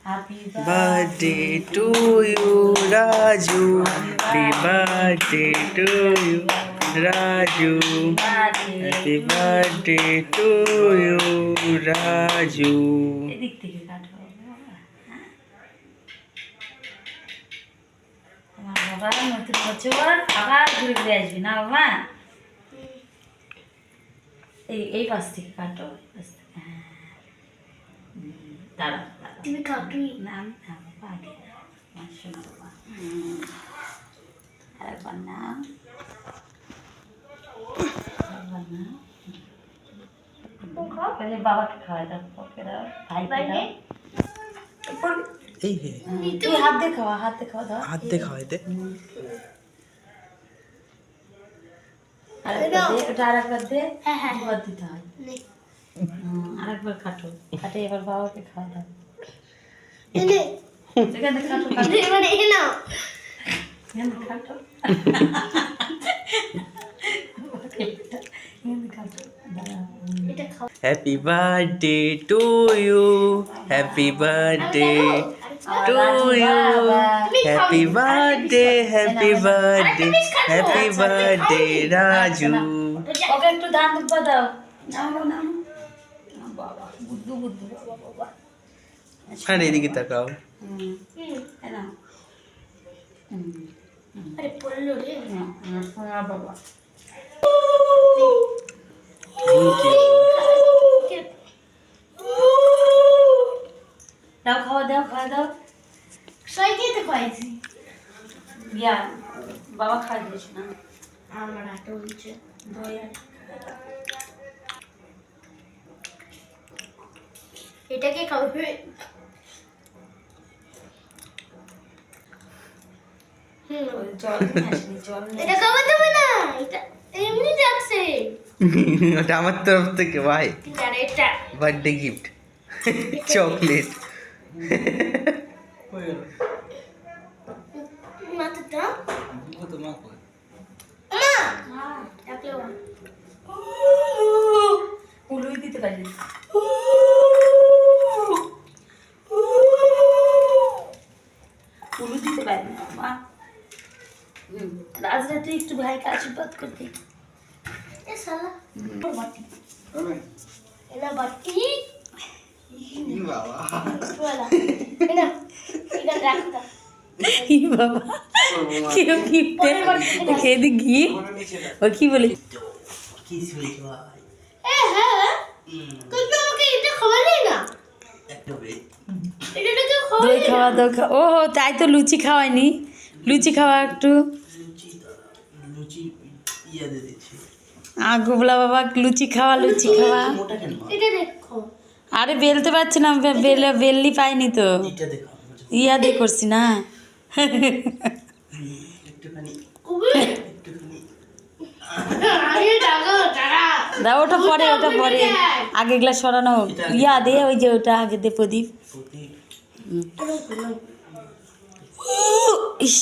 birthday to you, Raju. Happy birthday to you, Raju. Happy birthday to you, Raju. বাবা নতুন বছর আবার ঘুরে ঘুরে আসবি না বাবা। এই পাশ থেকে কাটো, দাঁড়া তুমি কাটুই না, আমি খাবো আগে শোনো বাবা। আরেকবার না, বাবাকে খাওয়াই দাও, ওকে দাও, ভাইকে দাও। এই হে তুই হাত দিয়ে খাওয়া, হাত দিয়ে খাওয়া দাও, হাত দিয়ে খাওয়াই দে। আরেকবার দে, ওটা আরেকবার দে, দুবার দিতে হয়। আরেকবার কাটো, কাটে এবার বাবাকে খাওয়া দাও। এখানে কাটো, কাটো, এখানে কাটো, Happy birthday to you, happy birthday to you, happy birthday, happy birthday, happy birthday, Raju. ওকে একটু ধান দুব্বা দাও, নাও নাও বাবা, বুদ্ধু বুদ্ধু বাবা। আর এদিকে তাকাও। নাও, আরে পড়লো রে বাবা। দাও খাওয়া দাও, খাওয়া দাও। সবাইকে তো খাইছি ইয়া বাবা খাই দিস না, আমার হাতে উঠছে এটাকে খাবে জল নিয়ে আসবি, জল নিয়ে এটা খাওয়া যাবে না, এটা এমনি যাচ্ছে ওটা আমার তরফ থেকে ভাই, আর এটা বার্থডে গিফট, চকলেট। মাথাটা উলুই দিতে পারি, উলু দিতে পারি না মা। রাজরাতে একটু ভাইকে আশীর্বাদ করতে। এ শালা বাটি এলা বাটি বাবা ওলা এটা এটা রাখতা কি বাবা, কেউ গিফটে খেয়ে ঘি ও কি বলে কি সুইট ভাই। এ হ্যাঁ কিন্তু আমাকে এটা খাওয়ালি না এটা তো দই খাওয়া দই খাওয়া। ও তাই তো লুচি খাওয়াইনি, লুচি খাওয়া একটু। লুচি ইয়া দিয়ে দিচ্ছি। গোবলা বাবা লুচি খাওয়া, লুচি খাওয়া। এটা দেখো আরে বেলতে পারছি না, বেললি পাইনি তো, এটা দেখো ইয়া দিয়ে করছি না। একটুখানি একটুখানি আরে দাও দাঁড়া দাও, ওটা পরে, ওটা পরে, আগে এগুলা সরানো হোক। ইয়া দে, ওই যে ওটা আগে দে প্রদীপ। ইস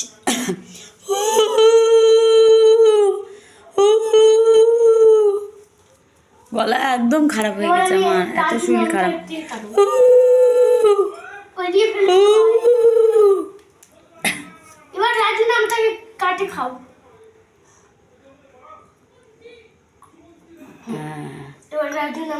গলা একদম খারাপ হয়ে গেছে আমার, এত শরীর খারাপ। এবার রাজু নামটাকে কাটে খাও। হ্যাঁ এবার রাজু নাম